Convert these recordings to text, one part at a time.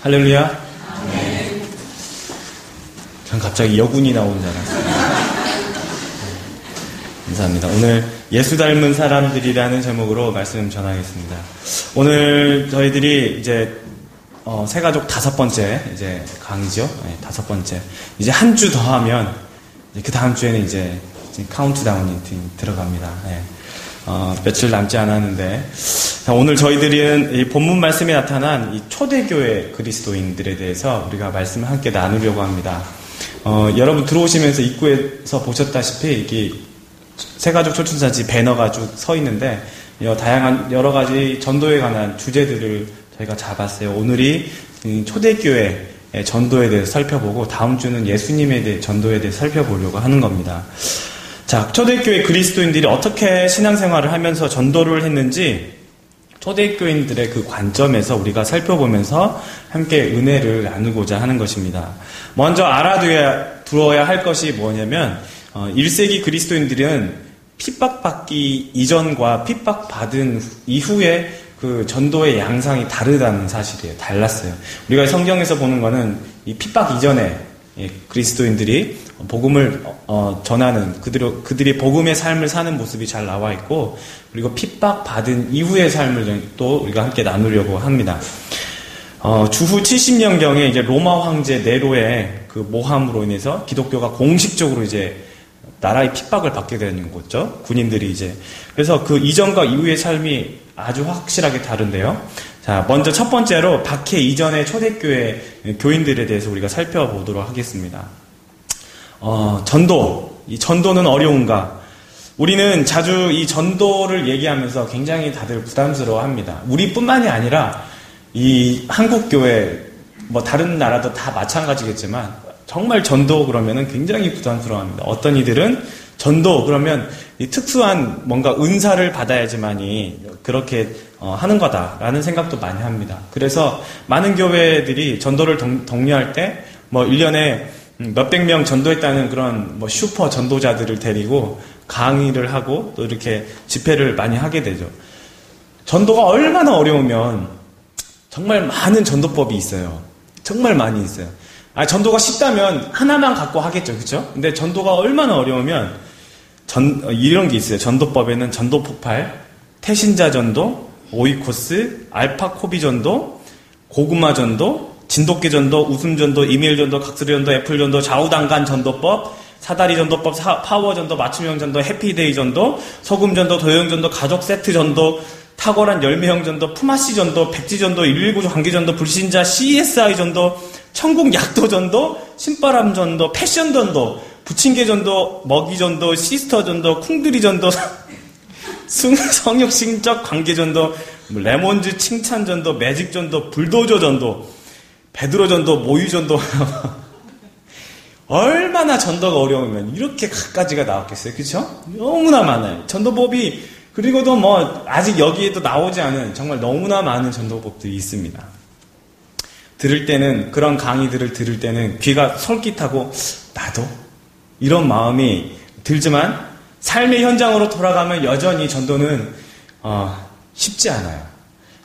할렐루야. 전 갑자기 여군이 나온 줄 알았어요. 감사합니다. 오늘 예수 닮은 사람들이라는 제목으로 말씀 전하겠습니다. 오늘 저희들이 이제 새가족 5번째 이제 강의죠. 네, 5번째. 이제 한 주 더 하면 그 다음 주에는 이제 카운트다운이 들어갑니다. 네. 며칠 남지 않았는데 오늘 저희들은 이 본문 말씀에 나타난 이 초대교회 그리스도인들에 대해서 우리가 말씀을 함께 나누려고 합니다. 여러분 들어오시면서 입구에서 보셨다시피 이게 새가족 초춘산지 배너가 쭉 서 있는데 다양한 여러 가지 전도에 관한 주제들을 저희가 잡았어요. 오늘이 초대교회 전도에 대해서 살펴보고 다음 주는 예수님에 대해 전도에 대해서 살펴보려고 하는 겁니다. 자, 초대교회 그리스도인들이 어떻게 신앙생활을 하면서 전도를 했는지 초대교인들의 그 관점에서 우리가 살펴보면서 함께 은혜를 나누고자 하는 것입니다. 먼저 알아두어야 할 것이 뭐냐면 1세기 그리스도인들은 핍박받기 이전과 핍박받은 이후에 그 전도의 양상이 다르다는 사실이에요. 달랐어요. 우리가 성경에서 보는 거는 이 핍박 이전에 그리스도인들이 복음을 전하는 그들이 복음의 삶을 사는 모습이 잘 나와 있고, 그리고 핍박받은 이후의 삶을 또 우리가 함께 나누려고 합니다. 주후 70년경에 이제 로마 황제 네로의 그 모함으로 인해서 기독교가 공식적으로 이제 나라의 핍박을 받게 되는 거죠. 군인들이 이제. 그래서 그 이전과 이후의 삶이 아주 확실하게 다른데요. 자, 먼저 첫 번째로 박해 이전의 초대교회 교인들에 대해서 우리가 살펴보도록 하겠습니다. 이 전도는 어려운가? 우리는 자주 이 전도를 얘기하면서 굉장히 다들 부담스러워 합니다. 우리뿐만이 아니라 이 한국교회, 다른 나라도 다 마찬가지겠지만, 정말 전도 그러면은 굉장히 부담스러워합니다. 어떤 이들은 전도 그러면 이 특수한 뭔가 은사를 받아야지만이 그렇게 하는 거다라는 생각도 많이 합니다. 그래서 많은 교회들이 전도를 독려할 때 1년에 몇백 명 전도했다는 그런 슈퍼 전도자들을 데리고 강의를 하고 또 이렇게 집회를 많이 하게 되죠. 전도가 얼마나 어려우면 정말 많은 전도법이 있어요. 정말 많이 있어요. 전도가 쉽다면 하나만 갖고 하겠죠. 그렇죠? 근데 전도가 얼마나 어려우면 이런 게 있어요. 전도법에는 전도 폭발, 태신자 전도, 오이코스, 알파 코비 전도, 고구마 전도, 진돗개 전도, 웃음 전도, 이메일 전도, 각설이 전도, 애플 전도, 좌우당간 전도법, 사다리 전도법, 파워 전도, 맞춤형 전도, 해피데이 전도, 소금 전도, 도형 전도, 가족 세트 전도, 탁월한 열매형 전도, 품앗이 전도, 백지 전도, 119 관계 전도, 불신자 CSI 전도, 천국 약도 전도, 신바람 전도, 패션 전도, 부침개 전도, 먹이 전도, 시스터 전도, 쿵드리 전도, 성역신적 관계 전도, 레몬즈 칭찬 전도, 매직 전도, 불도저 전도, 베드로 전도, 모유 전도. 얼마나 전도가 어려우면 이렇게 갖가지가 나왔겠어요. 그렇죠? 너무나 많아요. 전도법이. 그리고도 아직 여기에도 나오지 않은 정말 너무나 많은 전도법들이 있습니다. 들을 때는, 그런 강의들을 들을 때는 귀가 솔깃하고, 나도? 이런 마음이 들지만, 삶의 현장으로 돌아가면 여전히 전도는, 쉽지 않아요.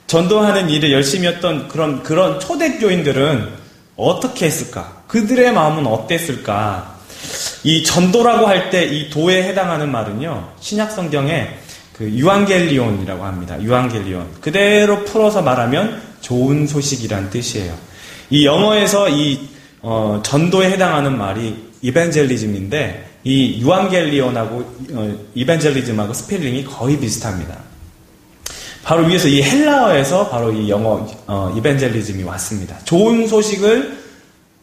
전도하는 일을 열심히 했던 그런 초대교인들은 어떻게 했을까? 그들의 마음은 어땠을까? 이 전도라고 할 때 이 도에 해당하는 말은요, 신약성경에 그 유앙겔리온이라고 합니다. 유앙겔리온. 그대로 풀어서 말하면 좋은 소식이란 뜻이에요. 이 영어에서 전도에 해당하는 말이 이벤젤리즘인데, 이 유앙겔리온하고 이벤젤리즘하고 스펠링이 거의 비슷합니다. 바로 위에서 이 헬라어에서 바로 이 영어 이벤젤리즘이 왔습니다. 좋은 소식을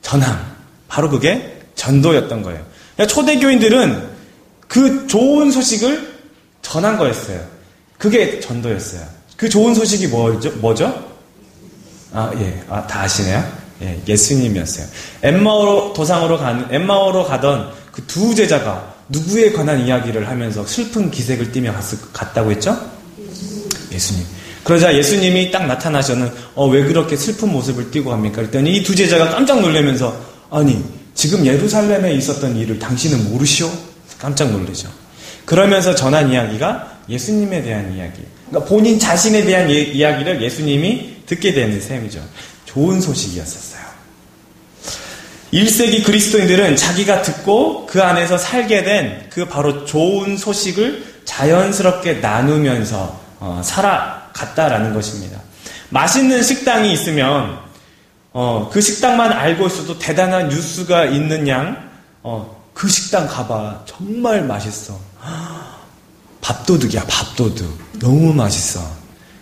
전함. 바로 그게 전도였던 거예요. 그러니까 초대교인들은 그 좋은 소식을 전한 거였어요. 그게 전도였어요. 그 좋은 소식이 뭐죠? 다 아시네요? 예, 예수님이었어요. 엠마오로 가던 그 두 제자가 누구에 관한 이야기를 하면서 슬픈 기색을 띠며 갔다고 했죠? 예수님. 그러자 예수님이 딱 나타나셔는 왜 그렇게 슬픈 모습을 띠고 갑니까? 그랬더니 이 두 제자가 깜짝 놀라면서, 아니 지금 예루살렘에 있었던 일을 당신은 모르시오? 깜짝 놀라죠. 그러면서 전한 이야기가 예수님에 대한 이야기. 그러니까 본인 자신에 대한 이야기를 예수님이 듣게 되는 셈이죠. 좋은 소식이었었어요. 1세기 그리스도인들은 자기가 듣고 그 안에서 살게 된 그 바로 좋은 소식을 자연스럽게 나누면서 살아갔다라는 것입니다. 맛있는 식당이 있으면 그 식당만 알고 있어도 대단한 뉴스가 있는 양 그 식당 가봐. 정말 맛있어. 밥도둑이야, 밥도둑. 너무 맛있어.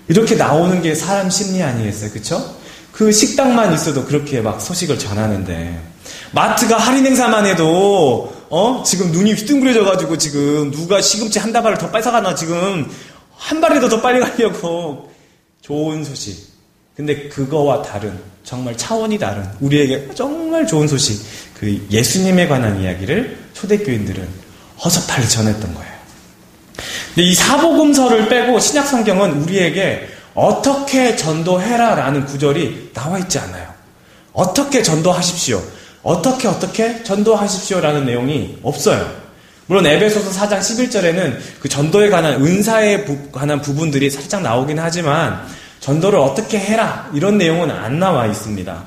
이렇게 나오는 게 사람 심리 아니겠어요? 그쵸? 그 식당만 있어도 그렇게 막 소식을 전하는데, 마트가 할인 행사만 해도, 지금 눈이 휘둥그레져가지고 지금 누가 시금치 한 다발을 더 뺏어가나 지금 한 발이라도 더 빨리 가려고. 좋은 소식. 근데 그거와 다른, 정말 차원이 다른, 우리에게 정말 좋은 소식, 그 예수님에 관한 이야기를 초대교인들은 어서빨리 전했던 거예요. 근데 이 사복음서를 빼고 신약성경은 우리에게 어떻게 전도해라 라는 구절이 나와 있지 않아요. 어떻게 전도하십시오. 어떻게 전도하십시오 라는 내용이 없어요. 물론 에베소서 4장 11절에는 그 전도에 관한 은사에 관한 부분들이 살짝 나오긴 하지만 전도를 어떻게 해라 이런 내용은 안 나와 있습니다.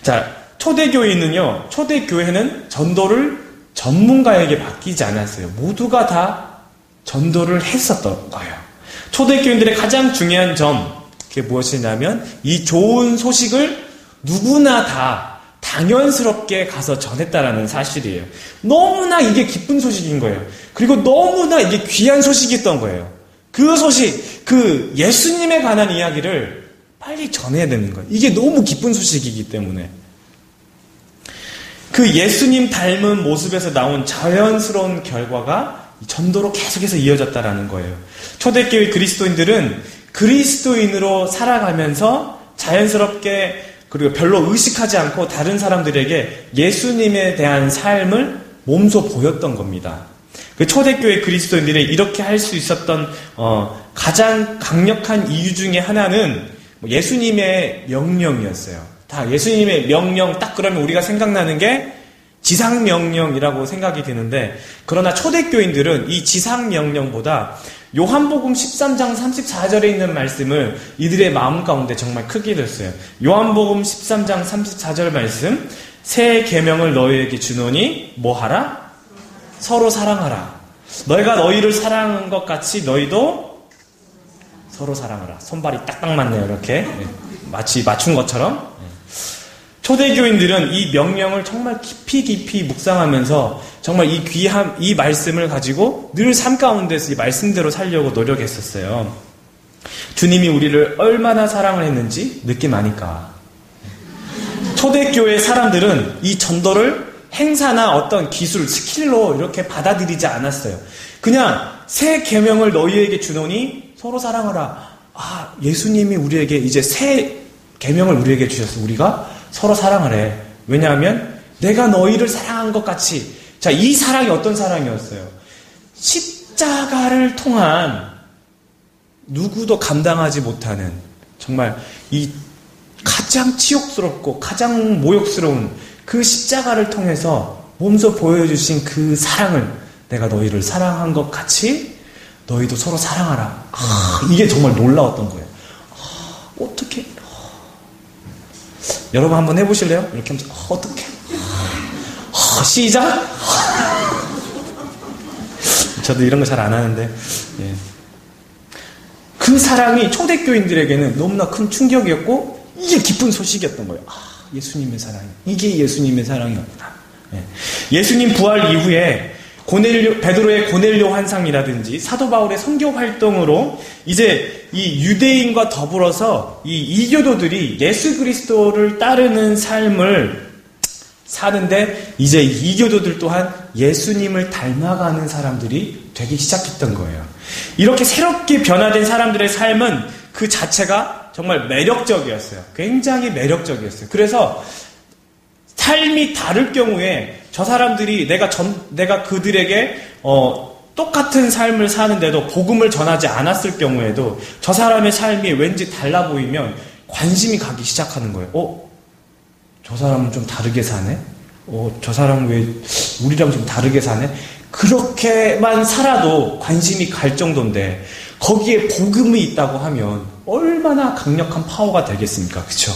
자, 초대교회는 전도를 전문가에게 맡기지 않았어요. 모두가 다 전도를 했었던 거예요. 초대교인들의 가장 중요한 점, 그게 무엇이냐면 이 좋은 소식을 누구나 다 당연스럽게 가서 전했다라는 사실이에요. 너무나 이게 기쁜 소식인 거예요. 그리고 너무나 이게 귀한 소식이었던 거예요. 그 소식, 그 예수님에 관한 이야기를 빨리 전해야 되는 거예요. 이게 너무 기쁜 소식이기 때문에. 그 예수님 닮은 모습에서 나온 자연스러운 결과가 전도로 계속해서 이어졌다라는 거예요. 초대교회 그리스도인들은 그리스도인으로 살아가면서 자연스럽게 그리고 별로 의식하지 않고 다른 사람들에게 예수님에 대한 삶을 몸소 보였던 겁니다. 그 초대교회 그리스도인들이 이렇게 할 수 있었던 가장 강력한 이유 중에 하나는 예수님의 명령이었어요. 다 예수님의 명령 딱 그러면 우리가 생각나는 게 지상명령이라고 생각이 드는데, 그러나 초대교인들은 이 지상명령보다 요한복음 13장 34절에 있는 말씀을 이들의 마음 가운데 정말 크게 들었어요. 요한복음 13장 34절 말씀, 새 계명을 너희에게 주노니 뭐하라? 서로 사랑하라. 너희가 너희를 사랑한 것 같이 너희도 서로 사랑하라. 손발이 딱딱 맞네요. 이렇게 마치 맞춘 것처럼. 초대교인들은 이 명령을 정말 깊이 묵상하면서 정말 이 귀한 이 말씀을 가지고 늘 삶 가운데서 이 말씀대로 살려고 노력했었어요. 주님이 우리를 얼마나 사랑을 했는지 느낌 아니까. 초대교회 사람들은 이 전도를 행사나 어떤 기술, 스킬로 이렇게 받아들이지 않았어요. 그냥 새 계명을 너희에게 주노니 서로 사랑하라. 아, 예수님이 우리에게 이제 새 계명을 우리에게 주셨어. 우리가 서로 사랑하래. 왜냐하면 내가 너희를 사랑한 것 같이. 자, 이 사랑이 어떤 사랑이었어요? 십자가를 통한 누구도 감당하지 못하는 정말 이 가장 치욕스럽고 가장 모욕스러운 그 십자가를 통해서 몸소 보여주신 그 사랑을, 내가 너희를 사랑한 것 같이 너희도 서로 사랑하라. 이게 정말 놀라웠던 거예요. 어떻게? 여러분 한번 해보실래요? 이렇게 하면서 어떻게? 시작. 저도 이런 거 잘 안 하는데, 예. 그 사랑이 초대교인들에게는 너무나 큰 충격이었고 이게 기쁜 소식이었던 거예요. 예수님의 사랑이, 이게 예수님의 사랑이었다. 예. 예수님 부활 이후에 베드로의 고넬료 환상이라든지 사도 바울의 선교 활동으로 이제 이 유대인과 더불어서 이 이교도들이 예수 그리스도를 따르는 삶을 사는데, 이제 이교도들 또한 예수님을 닮아가는 사람들이 되기 시작했던 거예요. 이렇게 새롭게 변화된 사람들의 삶은 그 자체가 정말 매력적이었어요. 굉장히 매력적이었어요. 그래서 삶이 다를 경우에 저 사람들이 내가 그들에게 똑같은 삶을 사는데도 복음을 전하지 않았을 경우에도 저 사람의 삶이 왠지 달라 보이면 관심이 가기 시작하는 거예요. 저 사람은 좀 다르게 사네? 저 사람은 왜 우리랑 좀 다르게 사네? 그렇게만 살아도 관심이 갈 정도인데 거기에 복음이 있다고 하면 얼마나 강력한 파워가 되겠습니까? 그쵸?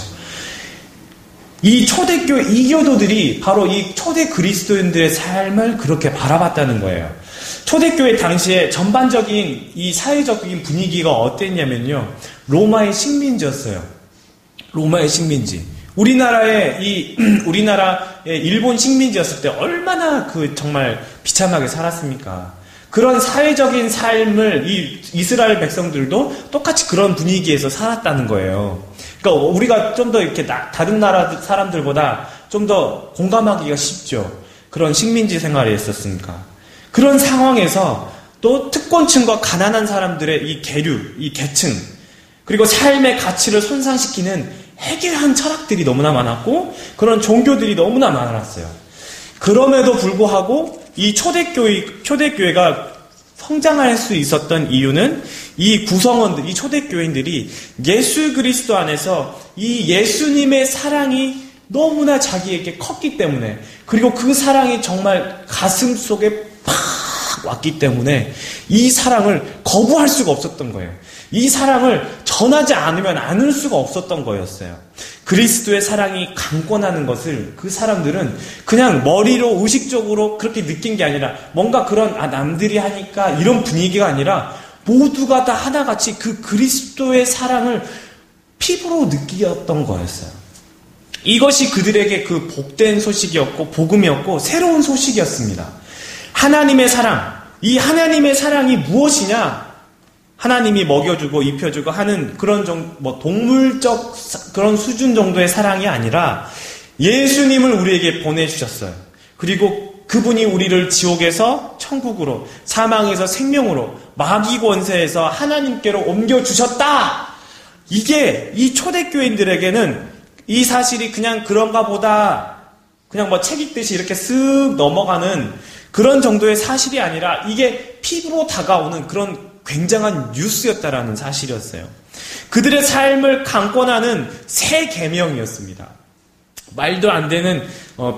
이 초대교회 이교도들이 바로 이 초대 그리스도인들의 삶을 그렇게 바라봤다는 거예요. 초대교회 당시에 전반적인 이 사회적인 분위기가 어땠냐면요. 로마의 식민지였어요. 로마의 식민지. 우리나라의 일본 식민지였을 때 얼마나 정말 비참하게 살았습니까? 그런 사회적인 삶을 이 이스라엘 백성들도 똑같이 그런 분위기에서 살았다는 거예요. 그러니까 우리가 좀 더 이렇게 다른 나라 사람들보다 좀 더 공감하기가 쉽죠. 그런 식민지 생활에 있었으니까. 그런 상황에서 또 특권층과 가난한 사람들의 이 계류, 이 계층, 그리고 삶의 가치를 손상시키는 해괴한 철학들이 너무나 많았고 그런 종교들이 너무나 많았어요. 그럼에도 불구하고 이 초대교회가 성장할 수 있었던 이유는 이 구성원들, 이 초대교인들이 예수 그리스도 안에서 이 예수님의 사랑이 너무나 자기에게 컸기 때문에, 그리고 그 사랑이 정말 가슴 속에 팍 왔기 때문에 이 사랑을 거부할 수가 없었던 거예요. 이 사랑을 전하지 않으면 않을 수가 없었던 거였어요. 그리스도의 사랑이 강권하는 것을 그 사람들은 그냥 머리로 의식적으로 그렇게 느낀 게 아니라 뭔가 그런 남들이 하니까 이런 분위기가 아니라 모두가 다 하나같이 그 그리스도의 사랑을 피부로 느끼었던 거였어요. 이것이 그들에게 그 복된 소식이었고 복음이었고 새로운 소식이었습니다. 하나님의 사랑, 이 하나님의 사랑이 무엇이냐? 하나님이 먹여주고 입혀주고 하는 그런 동물적 그런 수준 정도의 사랑이 아니라 예수님을 우리에게 보내주셨어요. 그리고 그분이 우리를 지옥에서 천국으로, 사망에서 생명으로, 마귀 권세에서 하나님께로 옮겨주셨다! 이게 이 초대교인들에게는 이 사실이 그냥 그런가 보다, 그냥 책 읽듯이 이렇게 쓱 넘어가는 그런 정도의 사실이 아니라 이게 피부로 다가오는 그런 굉장한 뉴스였다라는 사실이었어요. 그들의 삶을 강권하는 새 계명이었습니다. 말도 안 되는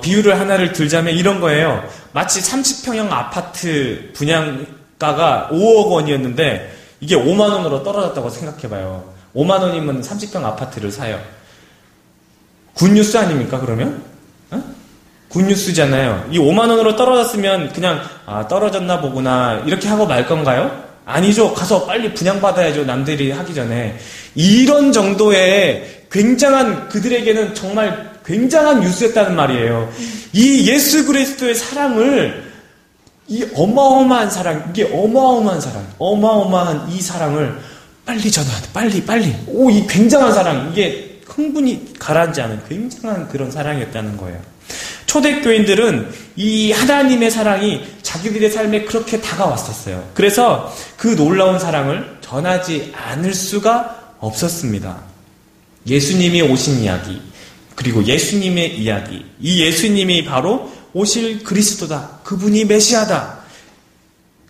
비유를 하나를 들자면 이런 거예요. 마치 30평형 아파트 분양가가 5억 원이었는데 이게 5만 원으로 떨어졌다고 생각해봐요. 5만 원이면 30평 아파트를 사요. 굿뉴스 아닙니까 그러면? 굿뉴스잖아요. 이 5만 원으로 떨어졌으면 그냥 떨어졌나 보구나 이렇게 하고 말 건가요? 아니죠. 가서 빨리 분양받아야죠. 남들이 하기 전에. 이런 정도의 굉장한, 그들에게는 정말 굉장한 뉴스였다는 말이에요. 이 예수 그리스도의 사랑을, 이 어마어마한 사랑, 이게 어마어마한 사랑, 어마어마한 이 사랑을 빨리 전하야 돼. 빨리. 이 굉장한 사랑, 이게 흥분이 가라앉지 않은 굉장한 그런 사랑이었다는 거예요. 초대교인들은 이 하나님의 사랑이 자기들의 삶에 그렇게 다가왔었어요. 그래서 그 놀라운 사랑을 전하지 않을 수가 없었습니다. 예수님이 오신 이야기, 그리고 예수님의 이야기, 이 예수님이 바로 오실 그리스도다. 그분이 메시아다.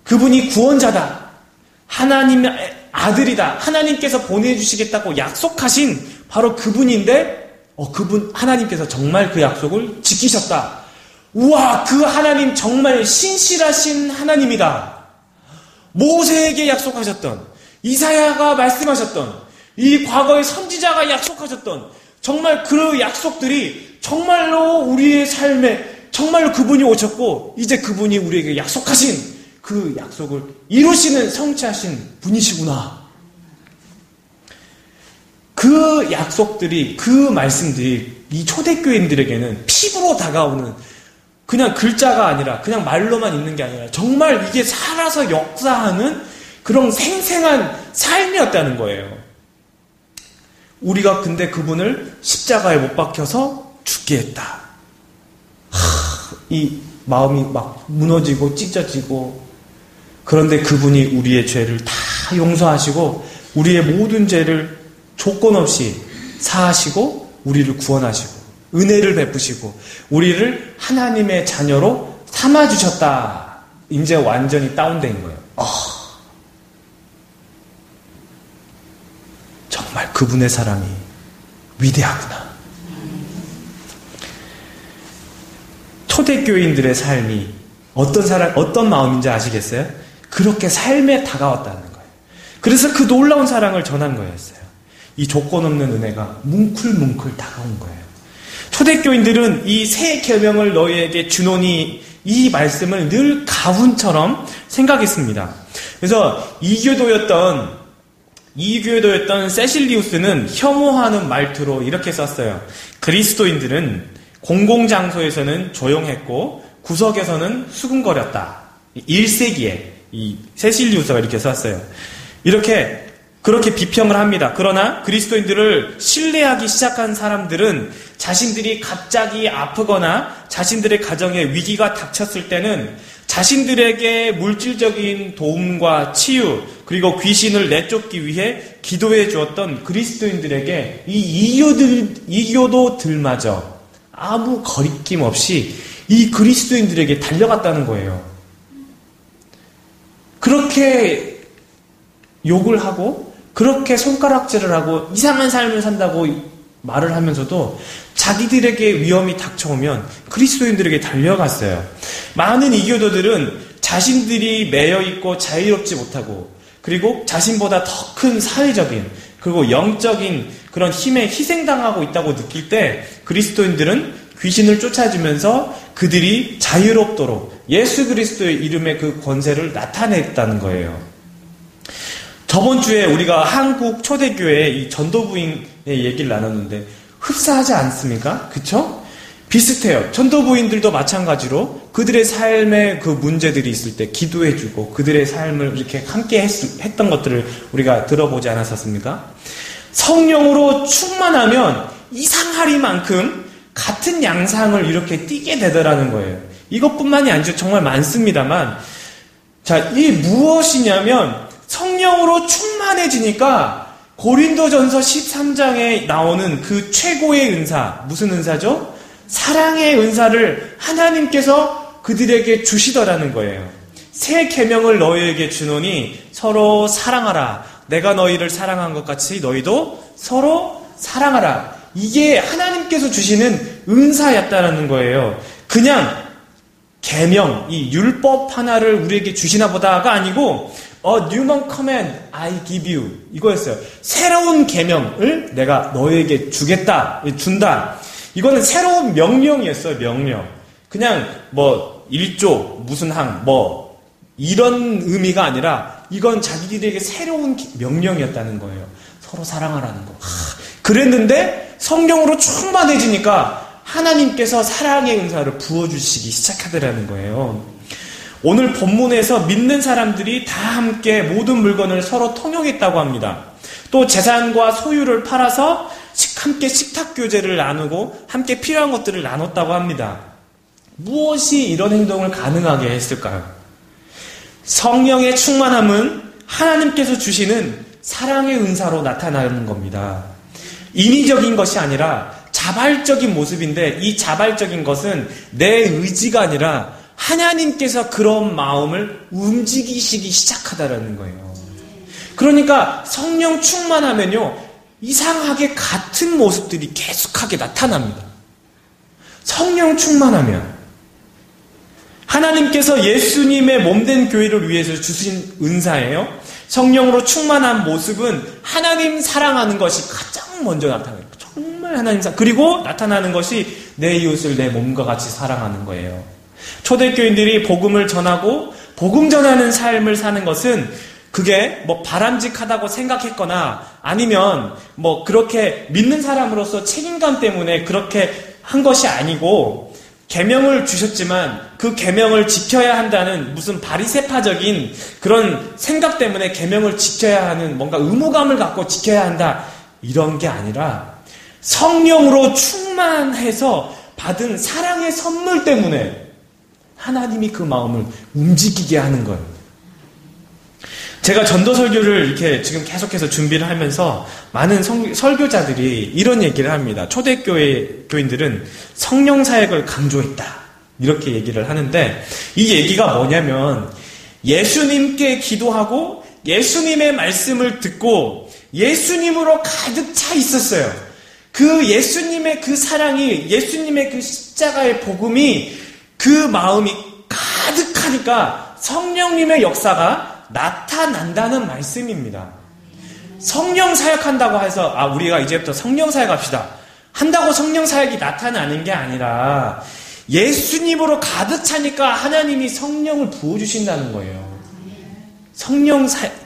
그분이 구원자다. 하나님의 아들이다. 하나님께서 보내주시겠다고 약속하신 바로 그분인데 그분 하나님께서 정말 그 약속을 지키셨다. 우와, 그 하나님 정말 신실하신 하나님이다. 모세에게 약속하셨던, 이사야가 말씀하셨던, 이 과거의 선지자가 약속하셨던 정말 그 약속들이 정말로 우리의 삶에 정말로 그분이 오셨고 이제 그분이 우리에게 약속하신 그 약속을 이루시는 성취하신 분이시구나. 그 약속들이, 그 말씀들이 이 초대교인들에게는 피부로 다가오는 그냥 글자가 아니라 그냥 말로만 있는 게 아니라 정말 이게 살아서 역사하는 그런 생생한 삶이었다는 거예요. 우리가 근데 그분을 십자가에 못 박혀서 죽게 했다. 이 마음이 막 무너지고 찢어지고, 그런데 그분이 우리의 죄를 다 용서하시고 우리의 모든 죄를 조건 없이 사하시고 우리를 구원하시고 은혜를 베푸시고 우리를 하나님의 자녀로 삼아주셨다. 이제 완전히 다운된 거예요. 정말 그분의 사랑이 위대하구나. 초대교인들의 삶이 어떤 마음인지 아시겠어요? 그렇게 삶에 다가왔다는 거예요. 그래서 그 놀라운 사랑을 전한 거였어요. 이 조건 없는 은혜가 뭉클뭉클 다가온 거예요. 초대교인들은 이 새 계명을 너희에게 주노니 이 말씀을 늘 가훈처럼 생각했습니다. 그래서 이교도였던 세실리우스는 혐오하는 말투로 이렇게 썼어요. 그리스도인들은 공공장소에서는 조용했고 구석에서는 수근거렸다. 1세기에 이 세실리우스가 이렇게 썼어요. 그렇게 비평을 합니다. 그러나 그리스도인들을 신뢰하기 시작한 사람들은 자신들이 갑자기 아프거나 자신들의 가정에 위기가 닥쳤을 때는 자신들에게 물질적인 도움과 치유 그리고 귀신을 내쫓기 위해 기도해 주었던 그리스도인들에게 이 이교도들마저 아무 거리낌 없이 이 그리스도인들에게 달려갔다는 거예요. 그렇게 욕을 하고 그렇게 손가락질을 하고 이상한 삶을 산다고 말을 하면서도 자기들에게 위험이 닥쳐오면 그리스도인들에게 달려갔어요. 많은 이교도들은 자신들이 매여있고 자유롭지 못하고 그리고 자신보다 더 큰 사회적인 그리고 영적인 그런 힘에 희생당하고 있다고 느낄 때 그리스도인들은 귀신을 쫓아주면서 그들이 자유롭도록 예수 그리스도의 이름의 그 권세를 나타냈다는 거예요. 저번 주에 우리가 한국 초대교회 이 전도부인의 얘기를 나눴는데 흡사하지 않습니까? 그쵸? 비슷해요. 전도부인들도 마찬가지로 그들의 삶에 그 문제들이 있을 때 기도해주고 그들의 삶을 이렇게 함께 했던 것들을 우리가 들어보지 않았었습니까? 성령으로 충만하면 이상하리만큼 같은 양상을 이렇게 띠게 되더라는 거예요. 이것뿐만이 아니죠. 정말 많습니다만 자, 이 무엇이냐면 성령으로 충만해지니까 고린도전서 13장에 나오는 그 최고의 은사, 무슨 은사죠? 사랑의 은사를 하나님께서 그들에게 주시더라는 거예요. 새 계명을 너희에게 주노니 서로 사랑하라. 내가 너희를 사랑한 것 같이 너희도 서로 사랑하라. 이게 하나님께서 주시는 은사였다는 거예요. 그냥 계명, 이 율법 하나를 우리에게 주시나 보다가 아니고 new command I give you 이거였어요. 새로운 계명을 내가 너에게 주겠다, 준다. 이거는 새로운 명령이었어요. 명령. 그냥 1조 무슨 항 이런 의미가 아니라 이건 자기들에게 새로운 명령이었다는 거예요. 서로 사랑하라는 거. 그랬는데 성령으로 충만해지니까 하나님께서 사랑의 은사를 부어주시기 시작하더라는 거예요. 오늘 본문에서 믿는 사람들이 다 함께 모든 물건을 서로 통용했다고 합니다. 또 재산과 소유를 팔아서 함께 식탁교제를 나누고 함께 필요한 것들을 나눴다고 합니다. 무엇이 이런 행동을 가능하게 했을까요? 성령의 충만함은 하나님께서 주시는 사랑의 은사로 나타나는 겁니다. 인위적인 것이 아니라 자발적인 모습인데 이 자발적인 것은 내 의지가 아니라 하나님께서 그런 마음을 움직이시기 시작하다라는 거예요. 그러니까 성령 충만하면요 이상하게 같은 모습들이 계속하게 나타납니다. 성령 충만하면 하나님께서 예수님의 몸된 교회를 위해서 주신 은사예요. 성령으로 충만한 모습은 하나님 사랑하는 것이 가장 먼저 나타나요. 정말 하나님 그리고 나타나는 것이 내 이웃을 내 몸과 같이 사랑하는 거예요. 초대교인들이 복음을 전하고 복음 전하는 삶을 사는 것은 그게 바람직하다고 생각했거나 아니면 그렇게 믿는 사람으로서 책임감 때문에 그렇게 한 것이 아니고 계명을 주셨지만 그 계명을 지켜야 한다는 무슨 바리새파적인 그런 생각 때문에 계명을 지켜야 하는 뭔가 의무감을 갖고 지켜야 한다 이런 게 아니라 성령으로 충만해서 받은 사랑의 선물 때문에 하나님이 그 마음을 움직이게 하는 거예요. 제가 전도 설교를 이렇게 지금 계속해서 준비를 하면서 많은 설교자들이 이런 얘기를 합니다. 초대교회 교인들은 성령 사역을 강조했다. 이렇게 얘기를 하는데 이 얘기가 뭐냐면 예수님께 기도하고 예수님의 말씀을 듣고 예수님으로 가득 차 있었어요. 그 예수님의 그 사랑이 예수님의 그 십자가의 복음이 그 마음이 가득하니까 성령님의 역사가 나타난다는 말씀입니다. 성령 사역한다고 해서 우리가 이제부터 성령 사역합시다 한다고 성령 사역이 나타나는 게 아니라 예수님으로 가득 차니까 하나님이 성령을 부어주신다는 거예요.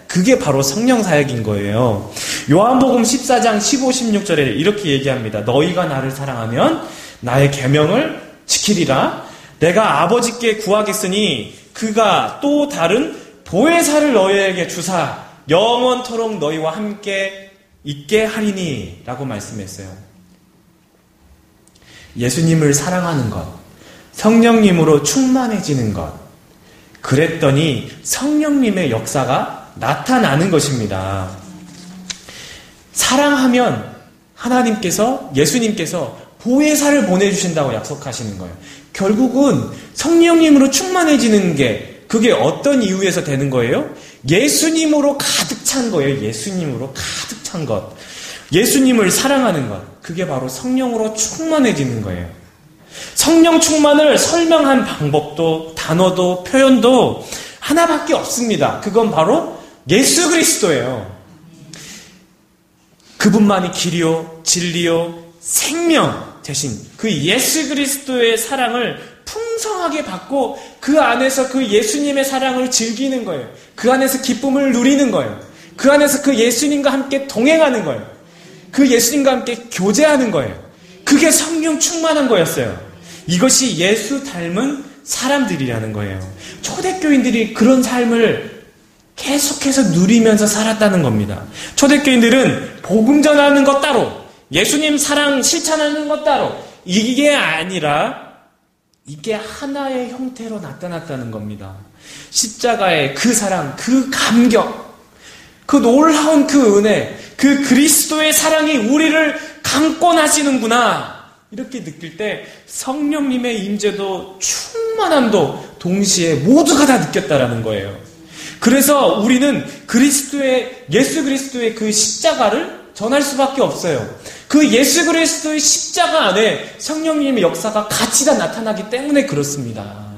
그게 바로 성령 사역인 거예요. 요한복음 14장 15, 16절에 이렇게 얘기합니다. 너희가 나를 사랑하면 나의 계명을 지키리라. 내가 아버지께 구하겠으니 그가 또 다른 보혜사를 너희에게 주사 영원토록 너희와 함께 있게 하리니 라고 말씀했어요. 예수님을 사랑하는 것, 성령님으로 충만해지는 것, 그랬더니 성령님의 역사가 나타나는 것입니다. 사랑하면 하나님께서, 예수님께서 보혜사를 보내주신다고 약속하시는 거예요. 결국은 성령님으로 충만해지는 게 그게 어떤 이유에서 되는 거예요? 예수님으로 가득 찬 거예요. 예수님으로 가득 찬 것. 예수님을 사랑하는 것. 그게 바로 성령으로 충만해지는 거예요. 성령 충만을 설명한 방법도 단어도 표현도 하나밖에 없습니다. 그건 바로 예수 그리스도예요. 그분만이 길이요 진리요 생명 대신 그 예수 그리스도의 사랑을 풍성하게 받고 그 안에서 그 예수님의 사랑을 즐기는 거예요. 그 안에서 기쁨을 누리는 거예요. 그 안에서 그 예수님과 함께 동행하는 거예요. 그 예수님과 함께 교제하는 거예요. 그게 성령 충만한 거였어요. 이것이 예수 닮은 사람들이라는 거예요. 초대교인들이 그런 삶을 계속해서 누리면서 살았다는 겁니다. 초대교인들은 복음 전하는 것 따로, 예수님 사랑 실천하는 것 따로, 이게 아니라 이게 하나의 형태로 나타났다는 겁니다. 십자가의 그 사랑, 그 감격, 그 놀라운 그 은혜, 그 그리스도의 사랑이 우리를 강권하시는구나 이렇게 느낄 때 성령님의 임재도 충만함도 동시에 모두가 다 느꼈다라는 거예요. 그래서 우리는 예수 그리스도의 그 십자가를 전할 수밖에 없어요. 그 예수 그리스도의 십자가 안에 성령님의 역사가 같이 다 나타나기 때문에 그렇습니다.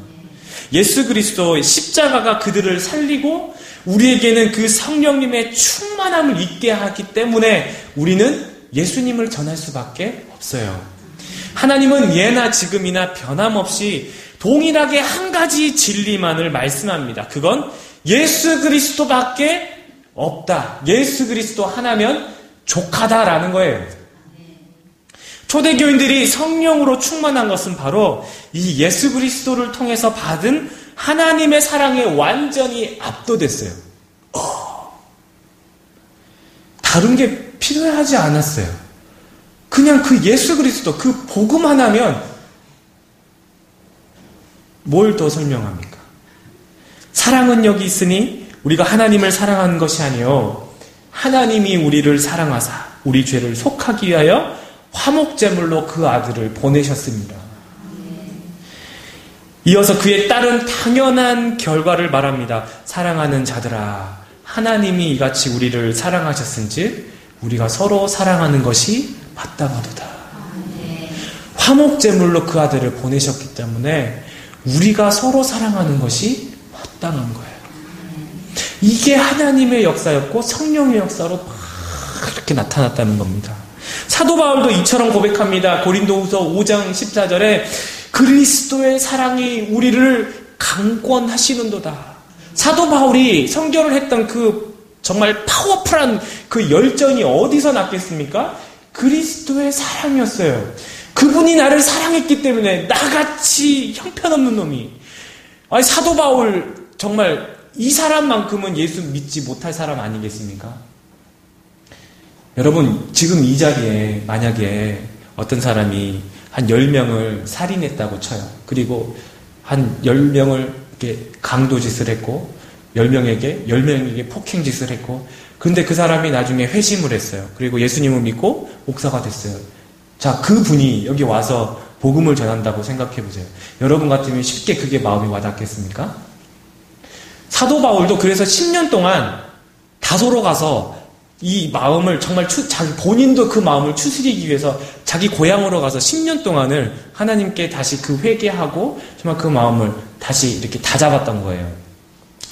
예수 그리스도의 십자가가 그들을 살리고 우리에게는 그 성령님의 충만함을 있게 하기 때문에 우리는 예수님을 전할 수밖에 없어요. 하나님은 예나 지금이나 변함없이 동일하게 한 가지 진리만을 말씀합니다. 그건 예수 그리스도밖에 없다. 예수 그리스도 하나면 족하다라는 거예요. 초대교인들이 성령으로 충만한 것은 바로 이 예수 그리스도를 통해서 받은 하나님의 사랑에 완전히 압도됐어요. 다른 게 필요하지 않았어요. 그냥 그 예수 그리스도, 그 복음 하나면 뭘 더 설명합니까? 사랑은 여기 있으니 우리가 하나님을 사랑하는 것이 아니요 하나님이 우리를 사랑하사 우리 죄를 속하기 위하여 화목제물로 그 아들을 보내셨습니다. 이어서 그에 따른 당연한 결과를 말합니다. 사랑하는 자들아, 하나님이 이같이 우리를 사랑하셨은즉 우리가 서로 사랑하는 것이 마땅하도다. 화목제물로 그 아들을 보내셨기 때문에 우리가 서로 사랑하는 것이 마땅한 거예요. 이게 하나님의 역사였고 성령의 역사로 막 이렇게 나타났다는 겁니다. 사도 바울도 이처럼 고백합니다. 고린도후서 5장 14절에 그리스도의 사랑이 우리를 강권하시는도다. 사도 바울이 선교를 했던 그 정말 파워풀한 그 열정이 어디서 났겠습니까? 그리스도의 사랑이었어요. 그분이 나를 사랑했기 때문에 나같이 형편없는 놈이, 아니 사도 바울 정말 이 사람만큼은 예수 믿지 못할 사람 아니겠습니까? 여러분 지금 이 자리에 만약에 어떤 사람이 한 10명을 살인했다고 쳐요. 그리고 한 10명을 이렇게 강도짓을 했고 10명에게 폭행짓을 했고, 근데 그 사람이 나중에 회심을 했어요. 그리고 예수님을 믿고 목사가 됐어요. 자, 그 분이 여기 와서 복음을 전한다고 생각해 보세요. 여러분 같으면 쉽게 그게 마음이 와닿겠습니까? 사도 바울도 그래서 10년 동안 다소로 가서 이 마음을 정말 자기 본인도 그 마음을 추스리기 위해서 자기 고향으로 가서 10년 동안을 하나님께 다시 그 회개하고 정말 그 마음을 다시 이렇게 다잡았던 거예요.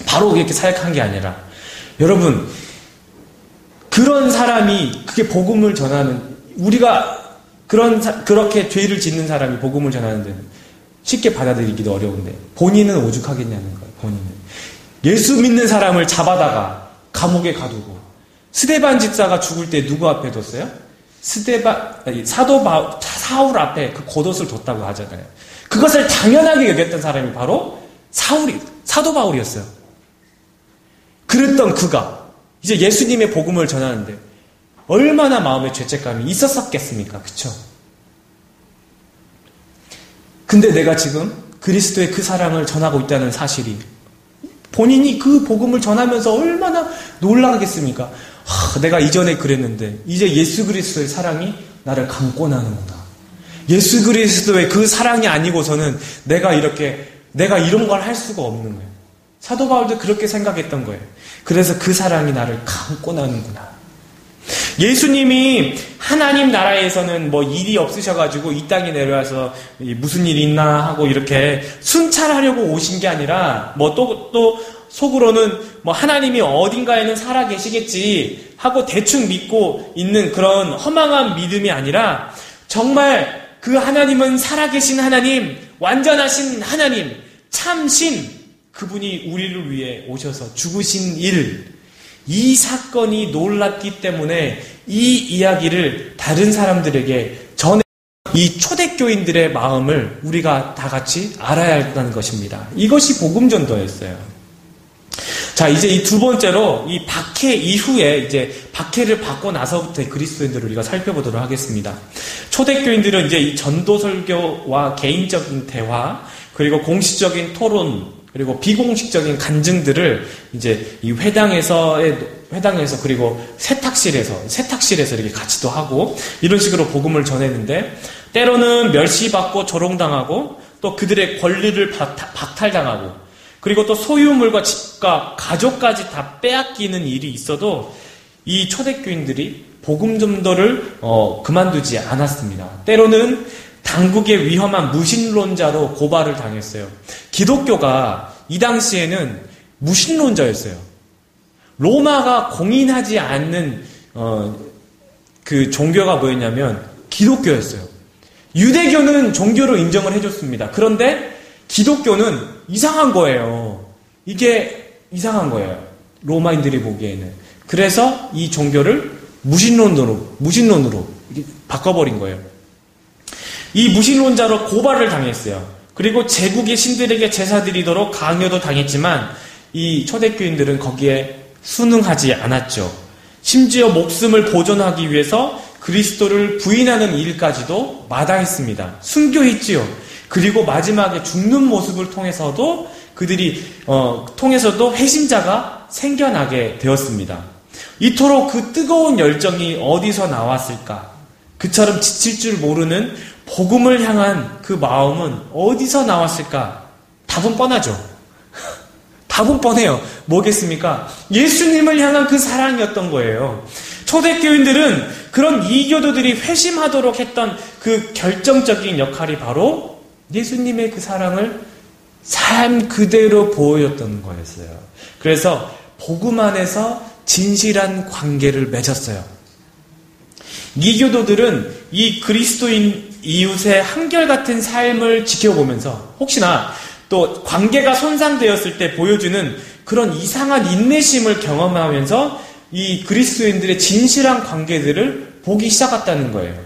바로 이렇게 사역한 게 아니라, 여러분 그런 사람이 그게 복음을 전하는, 우리가 그렇게 죄를 짓는 사람이 복음을 전하는 데는 쉽게 받아들이기도 어려운데 본인은 오죽하겠냐는 거예요. 본인은. 예수 믿는 사람을 잡아다가 감옥에 가두고 스데반 집사가 죽을 때 누구 앞에 뒀어요? 사울 앞에 그 겉옷을 뒀다고 하잖아요. 그것을 당연하게 여겼던 사람이 바로 사도 바울이었어요. 그랬던 그가 이제 예수님의 복음을 전하는데 얼마나 마음에 죄책감이 있었겠습니까? 그쵸? 근데 내가 지금 그리스도의 그 사랑을 전하고 있다는 사실이 본인이 그 복음을 전하면서 얼마나 놀라겠습니까? 내가 이전에 그랬는데 이제 예수 그리스도의 사랑이 나를 감고 나는구나. 예수 그리스도의 그 사랑이 아니고서는 내가 이런 걸 할 수가 없는 거예요. 사도 바울도 그렇게 생각했던 거예요. 그래서 그 사랑이 나를 감고 나는구나. 예수님이 하나님 나라에서는 뭐 일이 없으셔가지고 이 땅에 내려와서 무슨 일이 있나 하고 이렇게 순찰하려고 오신 게 아니라 뭐 또 속으로는 뭐 하나님이 어딘가에는 살아 계시겠지 하고 대충 믿고 있는 그런 허망한 믿음이 아니라 정말 그 하나님은 살아계신 하나님, 완전하신 하나님, 참신 그분이 우리를 위해 오셔서 죽으신 이 사건이 놀랍기 때문에 이 이야기를 다른 사람들에게 전해 이 초대교인들의 마음을 우리가 다 같이 알아야 한다는 것입니다. 이것이 복음전도였어요. 자, 이제 이 두 번째로 이 박해 이후에 이제 박해를 받고 나서부터의 그리스도인들을 우리가 살펴보도록 하겠습니다. 초대교인들은 이제 이 전도 설교와 개인적인 대화, 그리고 공식적인 토론, 그리고 비공식적인 간증들을 이제 이 회당에서 그리고 세탁실에서 이렇게 같이도 하고 이런 식으로 복음을 전했는데 때로는 멸시받고 조롱당하고 또 그들의 권리를 박탈당하고 그리고 또 소유물과 집과 가족까지 다 빼앗기는 일이 있어도 이 초대교인들이 복음 전도를 그만두지 않았습니다. 때로는 당국의 위험한 무신론자로 고발을 당했어요. 기독교가 이 당시에는 무신론자였어요. 로마가 공인하지 않는 그 종교가 뭐였냐면 기독교였어요. 유대교는 종교로 인정을 해줬습니다. 그런데 기독교는 이상한 거예요. 이게 이상한 거예요. 로마인들이 보기에는. 그래서 이 종교를 무신론으로 바꿔버린 거예요. 이 무신론자로 고발을 당했어요. 그리고 제국의 신들에게 제사 드리도록 강요도 당했지만 이 초대교인들은 거기에 순응하지 않았죠. 심지어 목숨을 보존하기 위해서 그리스도를 부인하는 일까지도 마다했습니다. 순교했지요. 그리고 마지막에 죽는 모습을 통해서도 통해서도 회심자가 생겨나게 되었습니다. 이토록 그 뜨거운 열정이 어디서 나왔을까? 그처럼 지칠 줄 모르는 복음을 향한 그 마음은 어디서 나왔을까? 답은 뻔하죠. 답은 뻔해요. 뭐겠습니까? 예수님을 향한 그 사랑이었던 거예요. 초대교인들은 그런 이교도들이 회심하도록 했던 그 결정적인 역할이 바로 예수님의 그 사랑을 삶 그대로 보여줬던 거였어요. 그래서 복음 안에서 진실한 관계를 맺었어요. 이교도들은 이 그리스도인 이웃의 한결같은 삶을 지켜보면서 혹시나 또 관계가 손상되었을 때 보여주는 그런 이상한 인내심을 경험하면서 이 그리스도인들의 진실한 관계들을 보기 시작했다는 거예요.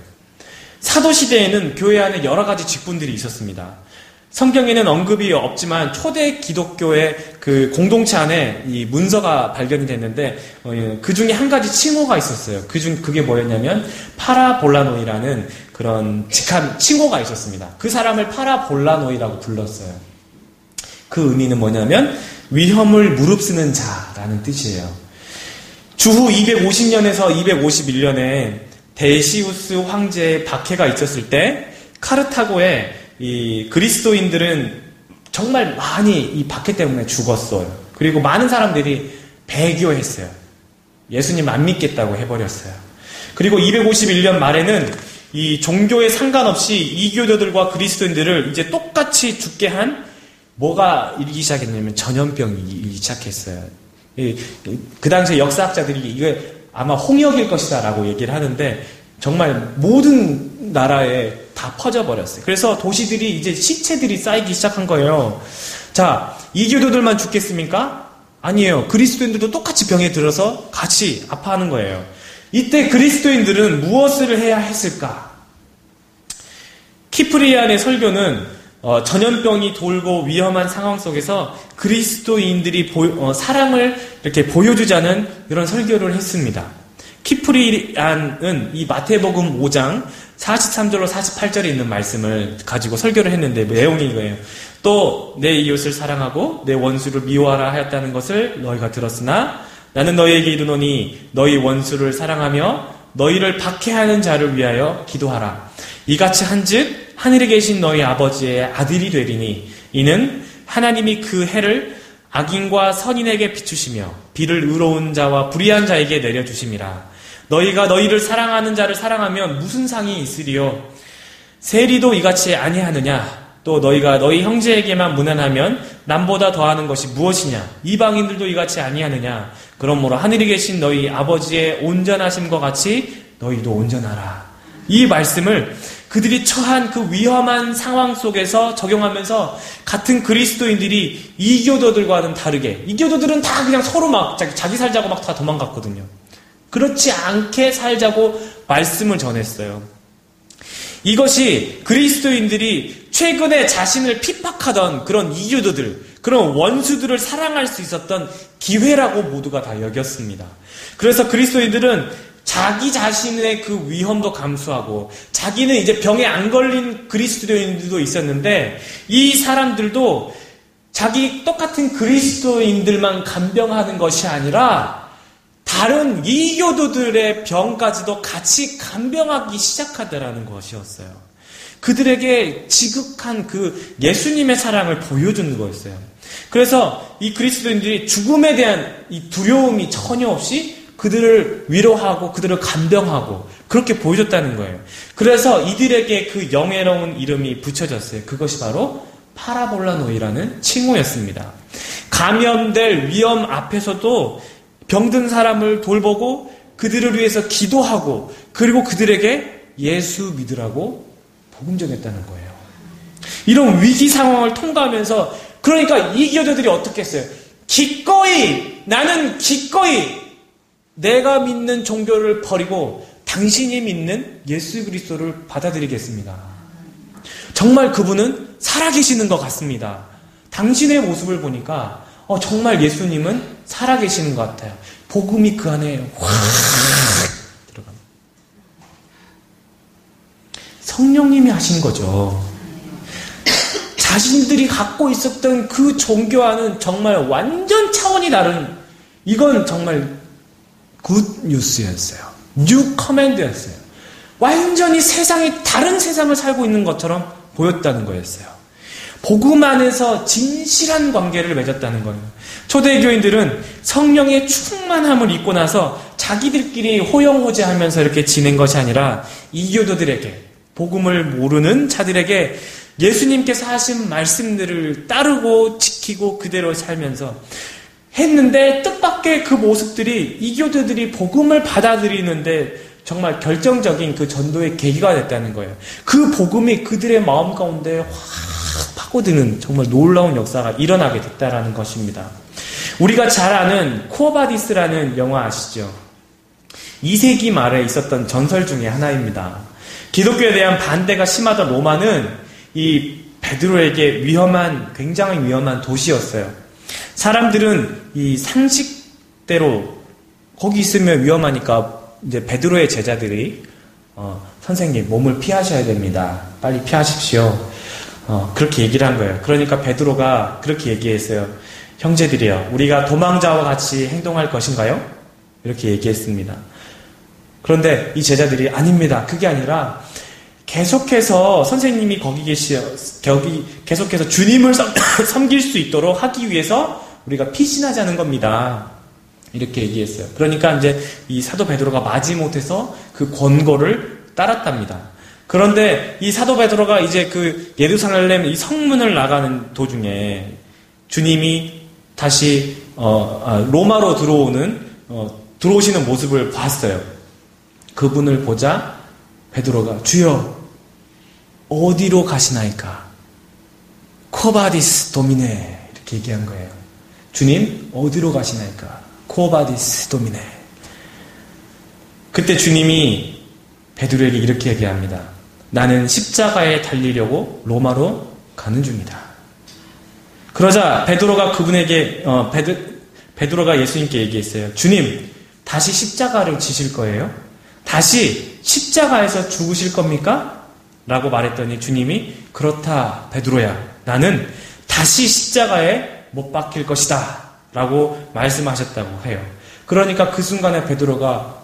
사도시대에는 교회 안에 여러 가지 직분들이 있었습니다. 성경에는 언급이 없지만 초대 기독교의 그 공동체 안에 이 문서가 발견이 됐는데 그 중에 한 가지 칭호가 있었어요. 그게 뭐였냐면 파라볼라노이라는 그런 직함 칭호가 있었습니다. 그 사람을 파라볼라노이라고 불렀어요. 그 의미는 뭐냐면 위험을 무릅쓰는 자라는 뜻이에요. 주후 250년에서 251년에 데시우스 황제의 박해가 있었을 때 카르타고에 이 그리스도인들은 정말 많이 이 박해 때문에 죽었어요. 그리고 많은 사람들이 배교했어요. 예수님 안 믿겠다고 해버렸어요. 그리고 251년 말에는 이 종교에 상관없이 이교도들과 그리스도인들을 이제 똑같이 죽게 한 뭐가 일기 시작했냐면 전염병이 일기 시작했어요. 그 당시에 역사학자들이 이게 아마 홍역일 것이다 라고 얘기를 하는데 정말 모든 나라에 다 퍼져버렸어요. 그래서 도시들이 이제 시체들이 쌓이기 시작한 거예요. 자, 이교도들만 죽겠습니까? 아니에요. 그리스도인들도 똑같이 병에 들어서 같이 아파하는 거예요. 이때 그리스도인들은 무엇을 해야 했을까? 키프리안의 설교는 전염병이 돌고 위험한 상황 속에서 그리스도인들이 사랑을 이렇게 보여주자는 이런 설교를 했습니다. 키프리안은 이 마태복음 5장 43절로 48절에 있는 말씀을 가지고 설교를 했는데 내용이 이거예요. 또 내 이웃을 사랑하고 내 원수를 미워하라 하였다는 것을 너희가 들었으나 나는 너희에게 이르노니 너희 원수를 사랑하며 너희를 박해하는 자를 위하여 기도하라. 이같이 한즉 하늘에 계신 너희 아버지의 아들이 되리니 이는 하나님이 그 해를 악인과 선인에게 비추시며 비를 의로운 자와 불의한 자에게 내려주심이라. 너희가 너희를 사랑하는 자를 사랑하면 무슨 상이 있으리요? 세리도 이같이 아니하느냐? 또 너희가 너희 형제에게만 무난하면 남보다 더하는 것이 무엇이냐? 이방인들도 이같이 아니하느냐? 그러므로 하늘에 계신 너희 아버지의 온전하심과 같이 너희도 온전하라. 이 말씀을 그들이 처한 그 위험한 상황 속에서 적용하면서 같은 그리스도인들이 이교도들과는 다르게, 이교도들은 다 그냥 서로 막 자기 살자고 막 다 도망갔거든요. 그렇지 않게 살자고 말씀을 전했어요. 이것이 그리스도인들이 최근에 자신을 핍박하던 그런 이교도들, 그런 원수들을 사랑할 수 있었던 기회라고 모두가 다 여겼습니다. 그래서 그리스도인들은 자기 자신의 그 위험도 감수하고 자기는 이제 병에 안 걸린 그리스도인들도 있었는데 이 사람들도 자기 똑같은 그리스도인들만 간병하는 것이 아니라 다른 이교도들의 병까지도 같이 간병하기 시작하더라는 것이었어요. 그들에게 지극한 그 예수님의 사랑을 보여주는 거였어요. 그래서 이 그리스도인들이 죽음에 대한 이 두려움이 전혀 없이 그들을 위로하고 그들을 간병하고 그렇게 보여줬다는 거예요. 그래서 이들에게 그 영예로운 이름이 붙여졌어요. 그것이 바로 파라볼라노이라는 칭호였습니다. 감염될 위험 앞에서도 병든 사람을 돌보고 그들을 위해서 기도하고 그리고 그들에게 예수 믿으라고 복음 전했다는 거예요. 이런 위기 상황을 통과하면서 그러니까 이 교도들이 어떻게 했어요? 나는 기꺼이 내가 믿는 종교를 버리고 당신이 믿는 예수 그리스도를 받아들이겠습니다. 정말 그분은 살아계시는 것 같습니다. 당신의 모습을 보니까 정말 예수님은 살아계시는 것 같아요. 복음이 그 안에 확 들어갑니다. 성령님이 하신 거죠. 자신들이 갖고 있었던 그 종교와는 정말 완전 차원이 다른, 이건 정말 굿 뉴스였어요. 뉴 커맨드였어요. 완전히 다른 세상을 살고 있는 것처럼 보였다는 거였어요. 복음 안에서 진실한 관계를 맺었다는 거예요. 초대교인들은 성령의 충만함을 입고 나서 자기들끼리 호영호재하면서 이렇게 지낸 것이 아니라 이교도들에게, 복음을 모르는 자들에게 예수님께서 하신 말씀들을 따르고 지키고 그대로 살면서 했는데 뜻밖의 그 모습들이 이교도들이 복음을 받아들이는데 정말 결정적인 그 전도의 계기가 됐다는 거예요. 그 복음이 그들의 마음 가운데 확 파고드는 정말 놀라운 역사가 일어나게 됐다라는 것입니다. 우리가 잘 아는 쿠어바디스라는 영화 아시죠? 2세기 말에 있었던 전설 중에 하나입니다. 기독교에 대한 반대가 심하던 로마는 이 베드로에게 굉장히 위험한 도시였어요. 사람들은 이 상식대로 거기 있으면 위험하니까 이제 베드로의 제자들이 선생님 몸을 피하셔야 됩니다. 빨리 피하십시오. 그렇게 얘기를 한 거예요. 그러니까 베드로가 그렇게 얘기했어요. 형제들이여, 우리가 도망자와 같이 행동할 것인가요? 이렇게 얘기했습니다. 그런데 이 제자들이 아닙니다. 그게 아니라 계속해서 선생님이 계속해서 주님을 섬길 수 있도록 하기 위해서 우리가 피신하자는 겁니다. 이렇게 얘기했어요. 그러니까 이제 이 사도 베드로가 마지못해서 그 권고를 따랐답니다. 그런데 이 사도 베드로가 이제 그 예루살렘 이 성문을 나가는 도중에 주님이 다시 로마로 들어오시는 모습을 봤어요. 그분을 보자 베드로가 주여 어디로 가시나이까? 코바디스 도미네. 이렇게 얘기한 거예요. 주님, 어디로 가시나이까? 코바디스 도미네. 그때 주님이 베드로에게 이렇게 얘기합니다. 나는 십자가에 달리려고 로마로 가는 중이다. 그러자 베드로가 그분에게 베드로가 예수님께 얘기했어요. 주님, 다시 십자가를 지실 거예요? 다시 십자가에서 죽으실 겁니까? 라고 말했더니 주님이 그렇다 베드로야, 나는 다시 십자가에 못 박힐 것이다 라고 말씀하셨다고 해요. 그러니까 그 순간에 베드로가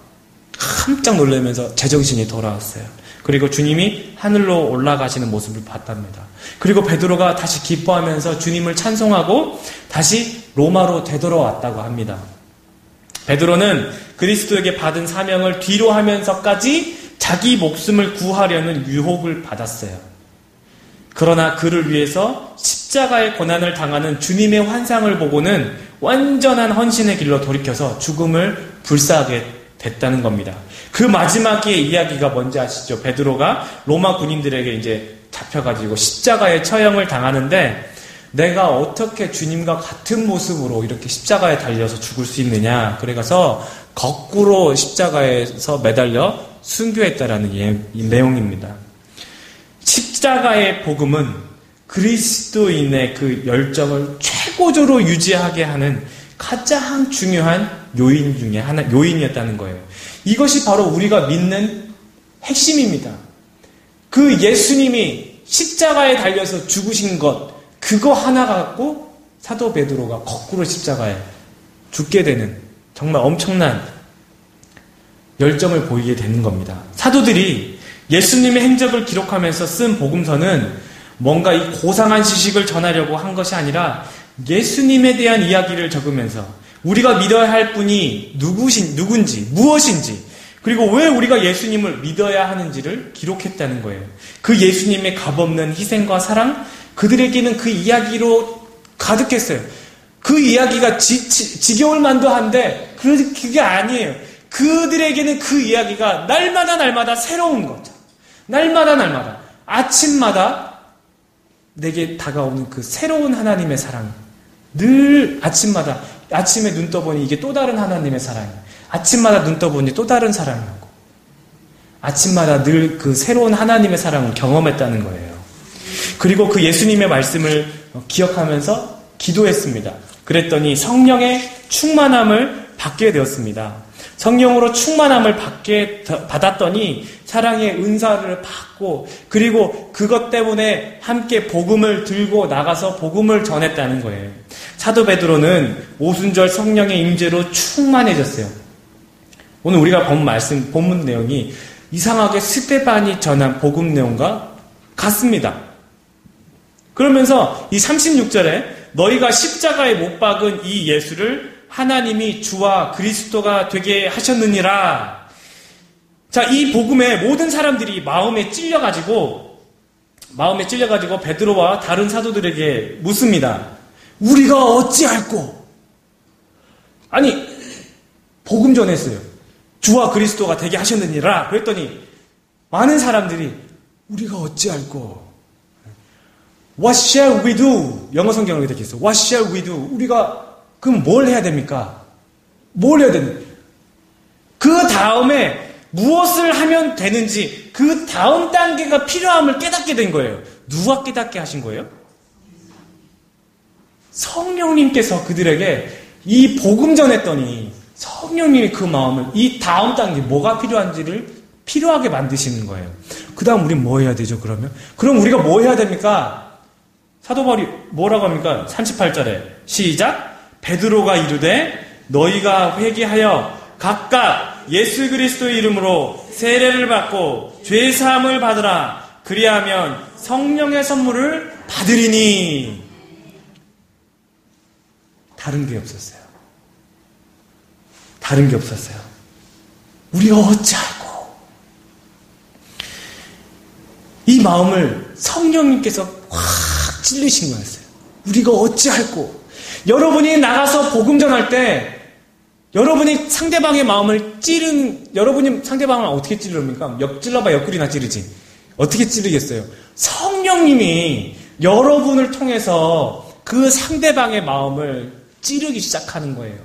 깜짝 놀라면서 제정신이 돌아왔어요. 그리고 주님이 하늘로 올라가시는 모습을 봤답니다. 그리고 베드로가 다시 기뻐하면서 주님을 찬송하고 다시 로마로 되돌아왔다고 합니다. 베드로는 그리스도에게 받은 사명을 뒤로 하면서까지 자기 목숨을 구하려는 유혹을 받았어요. 그러나 그를 위해서 십자가의 고난을 당하는 주님의 환상을 보고는 완전한 헌신의 길로 돌이켜서 죽음을 불사하게 됐다는 겁니다. 그 마지막의 이야기가 뭔지 아시죠? 베드로가 로마 군인들에게 이제 잡혀가지고 십자가의 처형을 당하는데 내가 어떻게 주님과 같은 모습으로 이렇게 십자가에 달려서 죽을 수 있느냐? 그래서 거꾸로 십자가에서 매달려 순교했다라는 내용입니다. 십자가의 복음은 그리스도인의 그 열정을 최고조로 유지하게 하는 가장 중요한 요인 중에 하나, 요인이었다는 거예요. 이것이 바로 우리가 믿는 핵심입니다. 그 예수님이 십자가에 달려서 죽으신 것, 그거 하나 갖고 사도 베드로가 거꾸로 십자가에 죽게 되는 정말 엄청난 열정을 보이게 되는 겁니다. 사도들이 예수님의 행적을 기록하면서 쓴 복음서는 뭔가 이 고상한 지식을 전하려고 한 것이 아니라 예수님에 대한 이야기를 적으면서 우리가 믿어야 할 분이 누군지, 무엇인지, 그리고 왜 우리가 예수님을 믿어야 하는지를 기록했다는 거예요. 그 예수님의 값없는 희생과 사랑, 그들에게는 그 이야기로 가득했어요. 그 이야기가 지겨울 만도 한데 그게 아니에요. 그들에게는 그 이야기가 날마다 새로운 거죠. 날마다 아침마다 내게 다가오는 그 새로운 하나님의 사랑. 늘 아침에 눈 떠보니 이게 또 다른 하나님의 사랑이에요. 아침마다 눈 떠보니 또 다른 사랑이고 아침마다 늘 그 새로운 하나님의 사랑을 경험했다는 거예요. 그리고 그 예수님의 말씀을 기억하면서 기도했습니다. 그랬더니 성령의 충만함을 받게 되었습니다. 성령으로 충만함을 받았더니 사랑의 은사를 받고 그리고 그것 때문에 함께 복음을 들고 나가서 복음을 전했다는 거예요. 사도 베드로는 오순절 성령의 임재로 충만해졌어요. 오늘 우리가 본문 내용이 이상하게 스데반이 전한 복음 내용과 같습니다. 그러면서 이 36절에 너희가 십자가에 못 박은 이 예수를 하나님이 주와 그리스도가 되게 하셨느니라. 자, 이 복음에 모든 사람들이 마음에 찔려가지고 베드로와 다른 사도들에게 묻습니다. 우리가 어찌할꼬? 아니, 복음 전했어요. 주와 그리스도가 되게 하셨느니라. 그랬더니 많은 사람들이 우리가 어찌할꼬? What shall we do? 영어 성경을 이렇게 했어요. What shall we do? 우리가 그럼 뭘 해야 됩니까? 뭘 해야 됩니까? 그 다음에 무엇을 하면 되는지 그 다음 단계가 필요함을 깨닫게 된 거예요. 누가 깨닫게 하신 거예요? 성령님께서 그들에게 이 복음 전했더니 성령님이 그 마음을 이 다음 단계 뭐가 필요한지를 필요하게 만드시는 거예요. 그 다음 우린 뭐 해야 되죠 그러면? 그럼 우리가 뭐 해야 됩니까? 사도 바울이 뭐라고 합니까? 38절에 시작! 베드로가 이르되 너희가 회개하여 각각 예수 그리스도의 이름으로 세례를 받고 죄사함을 받으라. 그리하면 성령의 선물을 받으리니. 다른 게 없었어요. 우리가 어찌하고 이 마음을 성령님께서 확 찔리신 거였어요. 우리가 어찌할꼬? 여러분이 나가서 복음 전할 때 여러분이 상대방의 마음을 여러분이 상대방을 어떻게 찌르십니까? 옆질러봐 옆구리나 찌르지. 어떻게 찌르겠어요? 성령님이 여러분을 통해서 그 상대방의 마음을 찌르기 시작하는 거예요.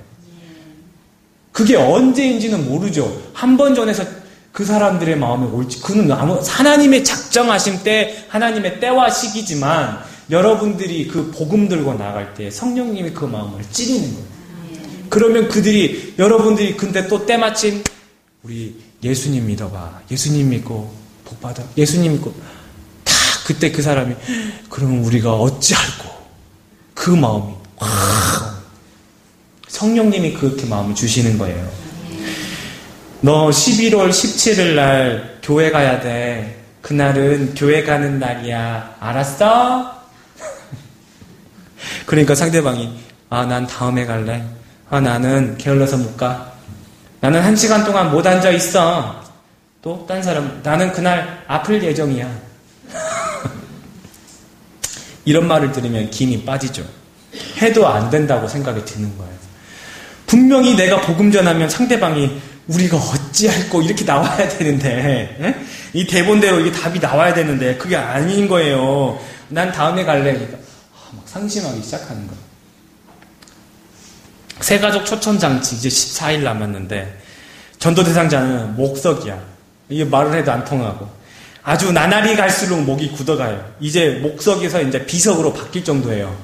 그게 언제인지는 모르죠. 한 번 전에서 그 사람들의 마음에 올지, 그는 하나님의 작정하심 때, 하나님의 때와 시기지만, 여러분들이 그 복음 들고 나갈 때 성령님이 그 마음을 찌르는 거예요. 그러면 여러분들이 근데 또 때마침, 우리 예수님 믿어봐. 예수님 믿고, 복받아. 예수님 믿고, 다 그때 그 사람이, 그러면 우리가 어찌할꼬. 그 마음이, 성령님이 그렇게 마음을 주시는 거예요. 너 11월 17일 날 교회 가야 돼. 그날은 교회 가는 날이야. 알았어? 그러니까 상대방이 난 다음에 갈래. 나는 게을러서 못 가. 나는 1시간 동안 못 앉아 있어. 또 딴 사람 나는 그날 아플 예정이야. 이런 말을 들으면 김이 빠지죠. 해도 안 된다고 생각이 드는 거예요. 분명히 내가 복음 전하면 상대방이 우리가 어찌할꼬 이렇게 나와야 되는데 이 대본대로 이게 답이 나와야 되는데 그게 아닌 거예요. 난 다음에 갈래. 그러니까 막 상심하기 시작하는 거예요. 새가족 초청장치 이제 14일 남았는데 전도 대상자는 목석이야. 이게 말을 해도 안 통하고 아주 나날이 갈수록 목이 굳어가요. 이제 목석에서 이제 비석으로 바뀔 정도예요.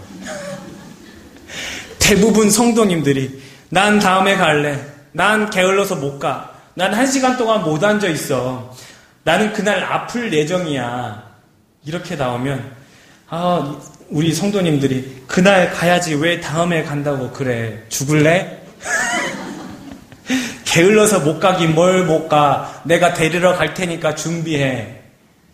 대부분 성도님들이 난 다음에 갈래. 난 게을러서 못 가. 난 1시간 동안 못 앉아 있어. 나는 그날 아플 예정이야. 이렇게 나오면 우리 성도님들이 그날 가야지 왜 다음에 간다고 그래. 죽을래? 게을러서 못 가긴 뭘 못 가. 내가 데리러 갈 테니까 준비해.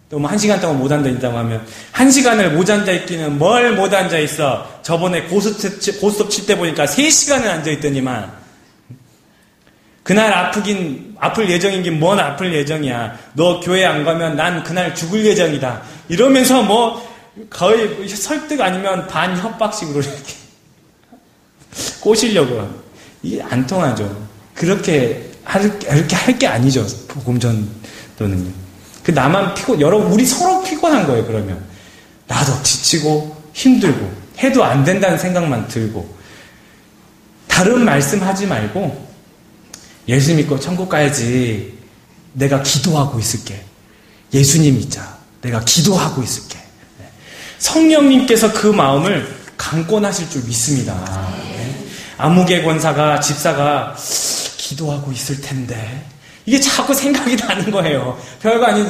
또 뭐 1시간 동안 못 앉아 있다고 하면 1시간을 못 앉아 있기는 뭘 못 앉아 있어. 저번에 고스톱 칠 때 보니까 3시간을 앉아 있더니만 그날 아플 예정이긴 뭔 아플 예정이야. 너 교회 안 가면 난 그날 죽을 예정이다. 이러면서 뭐 거의 설득 아니면 반 협박식으로 이렇게 꼬시려고. 이게 안 통하죠. 그렇게 할 게 아니죠. 복음 전도는요. 나만 우리 서로 피곤한 거예요, 그러면. 나도 지치고, 힘들고, 해도 안 된다는 생각만 들고. 다른 말씀 하지 말고, 예수 믿고 천국 가야지. 내가 기도하고 있을게. 예수님 믿자. 내가 기도하고 있을게. 성령님께서 그 마음을 강권하실 줄 믿습니다. 아무개 권사가, 집사가 기도하고 있을 텐데. 이게 자꾸 생각이 나는 거예요. 별거 아닌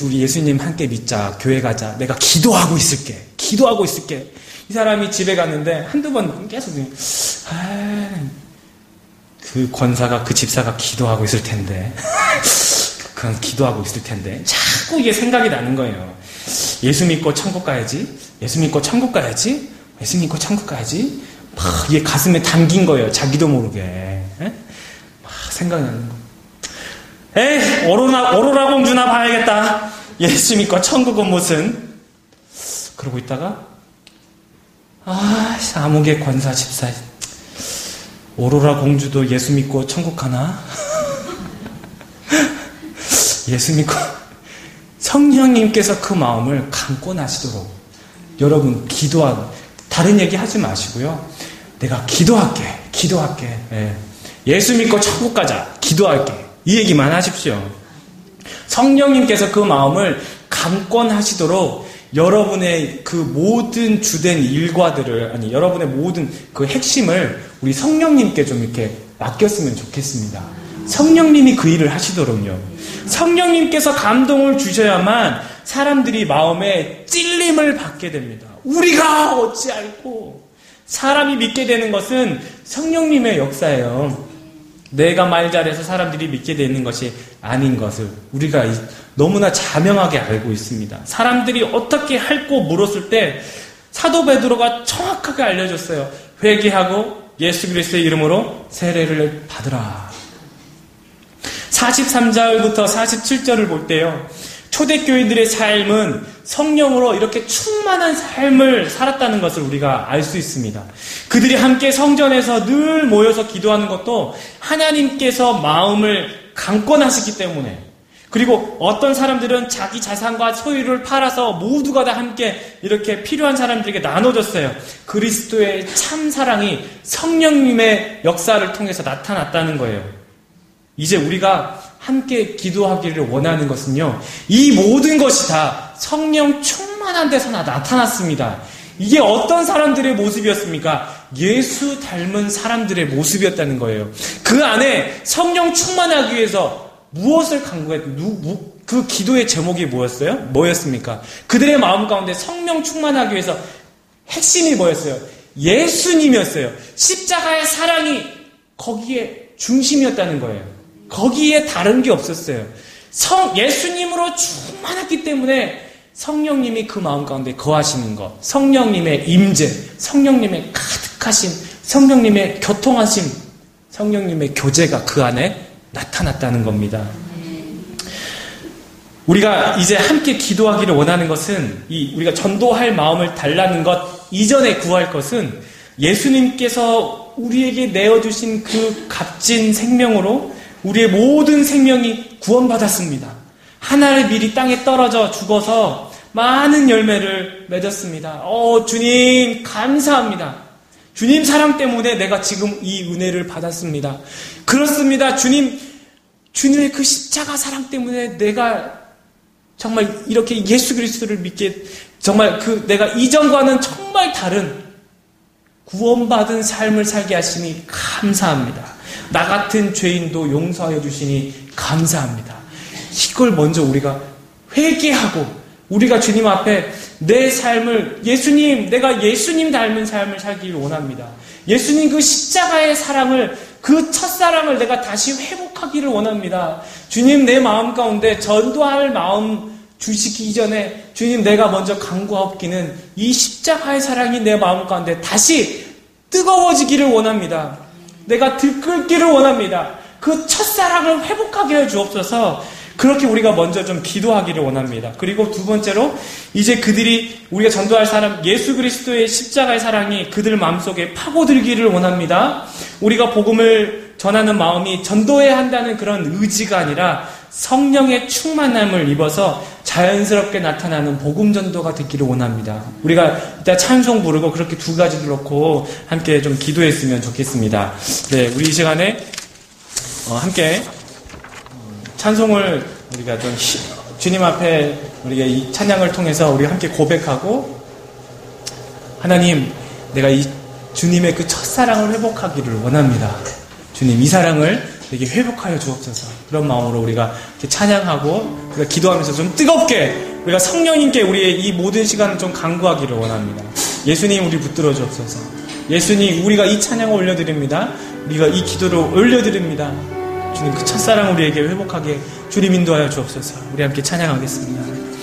우리 예수님 함께 믿자. 교회 가자. 내가 기도하고 있을게. 이 사람이 집에 갔는데 한두 번 계속 그 권사가 그 집사가 기도하고 있을 텐데 그건 기도하고 있을 텐데 자꾸 이게 생각이 나는 거예요. 예수 믿고 천국 가야지. 막 이게 가슴에 담긴 거예요. 자기도 모르게. 생각나는 거. 오로라 공주나 봐야겠다. 예수 믿고 천국은 무슨. 그러고 있다가 아무개 권사 집사 오로라 공주도 예수 믿고 천국 가나? 예수 믿고 성령님께서 그 마음을 강권하시도록 여러분 다른 얘기 하지 마시고요. 내가 기도할게. 예수 믿고 천국 가자. 기도할게. 이 얘기만 하십시오. 성령님께서 그 마음을 강권하시도록 여러분의 그 모든 주된 일과들을 여러분의 모든 그 핵심을 우리 성령님께 좀 이렇게 맡겼으면 좋겠습니다. 성령님이 그 일을 하시도록요. 성령님께서 감동을 주셔야만 사람들이 마음에 찔림을 받게 됩니다. 우리가 어찌알고 사람이 믿게 되는 것은 성령님의 역사예요. 내가 말 잘해서 사람들이 믿게 되는 것이 아닌 것을 우리가 너무나 자명하게 알고 있습니다. 사람들이 어떻게 할꼬 물었을 때 사도 베드로가 정확하게 알려줬어요. 회개하고 예수 그리스도의 이름으로 세례를 받으라. 43절부터 47절을 볼 때요. 초대교인들의 삶은 성령으로 이렇게 충만한 삶을 살았다는 것을 우리가 알 수 있습니다. 그들이 함께 성전에서 늘 모여서 기도하는 것도 하나님께서 마음을 강권하시기 때문에 그리고 어떤 사람들은 자기 자산과 소유를 팔아서 모두가 다 함께 이렇게 필요한 사람들에게 나눠줬어요. 그리스도의 참 사랑이 성령님의 역사를 통해서 나타났다는 거예요. 이제 우리가 함께 기도하기를 원하는 것은요, 이 모든 것이 다 성령 충만한 데서 나타났습니다. 이게 어떤 사람들의 모습이었습니까? 예수 닮은 사람들의 모습이었다는 거예요. 그 안에 성령 충만하기 위해서 무엇을 간구했어요? 그 기도의 제목이 뭐였습니까? 그들의 마음 가운데 성령 충만하기 위해서 핵심이 뭐였어요? 예수님이었어요. 십자가의 사랑이 거기에 중심이었다는 거예요. 거기에 다른 게 없었어요. 예수님으로 충만했기 때문에 성령님이 그 마음 가운데 거하시는 것, 성령님의 임재, 성령님의 가득하심, 성령님의 교통하심, 성령님의 교제가 그 안에 나타났다는 겁니다. 우리가 이제 함께 기도하기를 원하는 것은 우리가 전도할 마음을 달라는 것 이전에 구할 것은 예수님께서 우리에게 내어주신 그 값진 생명으로 우리의 모든 생명이 구원받았습니다. 하나를 미리 땅에 떨어져 죽어서 많은 열매를 맺었습니다. 주님 감사합니다. 주님 사랑 때문에 내가 지금 이 은혜를 받았습니다. 그렇습니다. 주님의 그 십자가 사랑 때문에 내가 정말 이렇게 예수 그리스도를 믿게, 정말 내가 이전과는 정말 다른 구원받은 삶을 살게 하시니 감사합니다. 나 같은 죄인도 용서하여 주시니 감사합니다. 이걸 먼저 우리가 회개하고 우리가 주님 앞에 내 삶을 내가 예수님 닮은 삶을 살기를 원합니다. 예수님 그 십자가의 사랑을, 그 첫사랑을 내가 다시 회복하기를 원합니다. 주님 내 마음 가운데 전도할 마음 주시기 이전에 주님 내가 먼저 간구하옵기는 이 십자가의 사랑이 내 마음 가운데 다시 뜨거워지기를 원합니다. 내가 들끓기를 원합니다. 그 첫사랑을 회복하게 해 주옵소서. 그렇게 우리가 먼저 좀 기도하기를 원합니다. 그리고 두 번째로 이제 우리가 전도할 사람 예수 그리스도의 십자가의 사랑이 그들 마음속에 파고들기를 원합니다. 우리가 복음을 전하는 마음이 전도해야 한다는 그런 의지가 아니라 성령의 충만함을 입어서 자연스럽게 나타나는 복음 전도가 되기를 원합니다. 우리가 이따 찬송 부르고 그렇게 두 가지를 놓고 함께 좀 기도했으면 좋겠습니다. 네, 우리 이 시간에 함께 찬송을 우리가 좀 주님 앞에 우리가 이 찬양을 통해서 우리가 함께 고백하고, 하나님 내가 이 주님의 그 첫사랑을 회복하기를 원합니다. 주님 이 사랑을 되게 회복하여 주옵소서. 그런 마음으로 우리가 이렇게 찬양하고 우리가 기도하면서 좀 뜨겁게 우리가 성령님께 우리의 이 모든 시간을 좀 간구하기를 원합니다. 예수님 우리 붙들어 주옵소서. 예수님 우리가 이 찬양을 올려드립니다. 우리가 이 기도를 올려드립니다. 주님 그 첫사랑 우리에게 회복하게 주님 인도하여 주옵소서. 우리 함께 찬양하겠습니다.